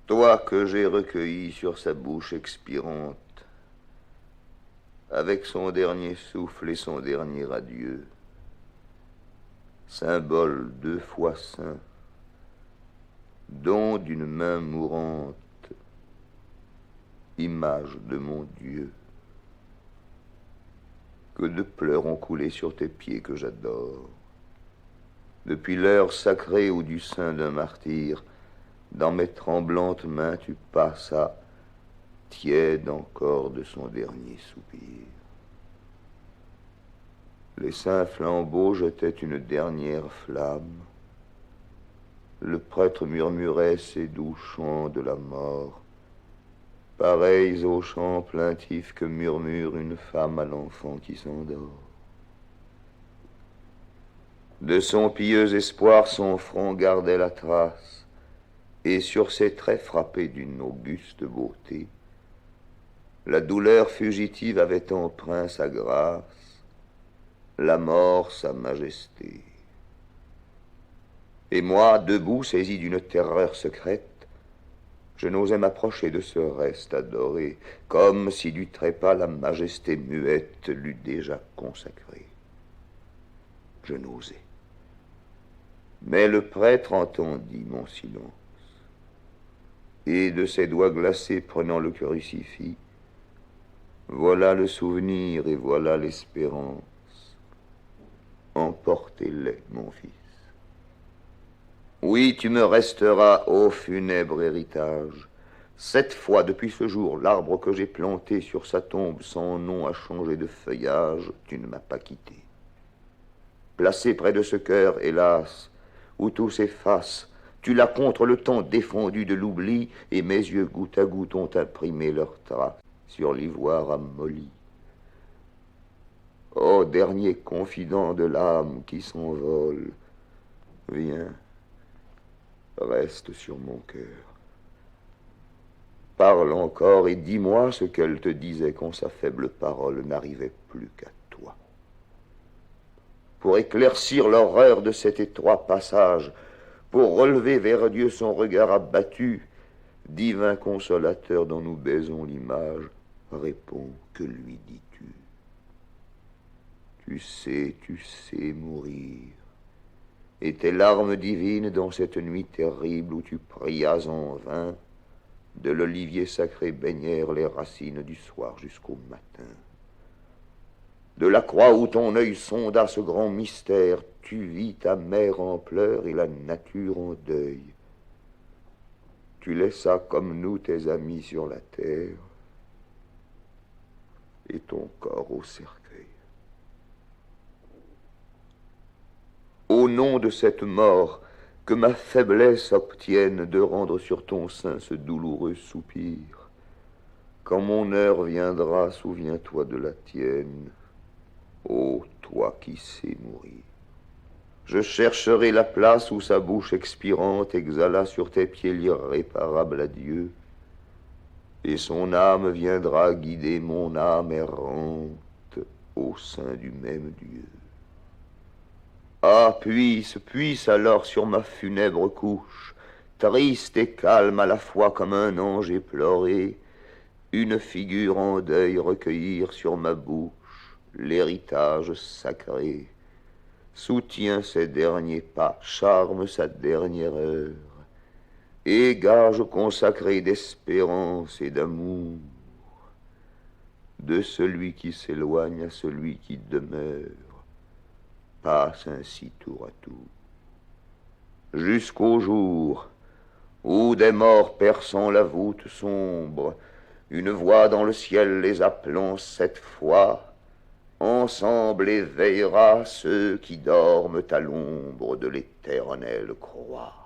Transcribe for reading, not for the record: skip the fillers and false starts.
Toi que j'ai recueilli sur sa bouche expirante, avec son dernier souffle et son dernier adieu, symbole 2 fois saint, don d'une main mourante, image de mon Dieu. Que de pleurs ont coulé sur tes pieds que j'adore, depuis l'heure sacrée où du sein d'un martyr, dans mes tremblantes mains tu passas, tiède encore de son dernier soupir. Les saints flambeaux jetaient une dernière flamme. Le prêtre murmurait ces doux chants de la mort, pareils aux chants plaintifs que murmure une femme à l'enfant qui s'endort. De son pieux espoir, son front gardait la trace, et sur ses traits frappés d'une auguste beauté, la douleur fugitive avait empreint sa grâce, la mort sa majesté. Et moi, debout, saisi d'une terreur secrète, je n'osais m'approcher de ce reste adoré, comme si du trépas la majesté muette l'eût déjà consacré. Je n'osais. Mais le prêtre entendit mon silence, et de ses doigts glacés prenant le crucifix, voilà le souvenir et voilà l'espérance. Emportez-les, mon fils. Oui, tu me resteras, ô funèbre héritage. 7 fois depuis ce jour, l'arbre que j'ai planté sur sa tombe sans nom a changé de feuillage, tu ne m'as pas quitté. Placé près de ce cœur, hélas, où tout s'efface, tu l'as contre le temps défendu de l'oubli, et mes yeux goutte à goutte ont imprimé leurs traces sur l'ivoire amolli. Ô dernier confident de l'âme qui s'envole, viens, reste sur mon cœur. Parle encore et dis-moi ce qu'elle te disait quand sa faible parole n'arrivait plus qu'à toi. Pour éclaircir l'horreur de cet étroit passage, pour relever vers Dieu son regard abattu, divin consolateur dont nous baisons l'image, réponds, que lui dis-tu? Tu sais mourir. Et tes larmes divines dans cette nuit terrible où tu prias en vain, de l'olivier sacré baignèrent les racines du soir jusqu'au matin. De la croix où ton œil sonda ce grand mystère, tu vis ta mère en pleurs et la nature en deuil. Tu laissas comme nous tes amis sur la terre et ton corps au cercueil. Au nom de cette mort, que ma faiblesse obtienne de rendre sur ton sein ce douloureux soupir. Quand mon heure viendra, souviens-toi de la tienne, ô toi qui sais mourir. Je chercherai la place où sa bouche expirante exhala sur tes pieds l'irréparable adieu, et son âme viendra guider mon âme errante au sein du même Dieu. Ah, puisse alors sur ma funèbre couche, triste et calme à la fois comme un ange éploré, une figure en deuil recueillir sur ma bouche l'héritage sacré. Soutiens ses derniers pas, charme sa dernière heure, et gage consacré d'espérance et d'amour, de celui qui s'éloigne à celui qui demeure, passe ainsi tour à tour, jusqu'au jour où des morts perçant la voûte sombre, une voix dans le ciel les appelant 7 fois, ensemble éveillera ceux qui dorment à l'ombre de l'éternelle croix.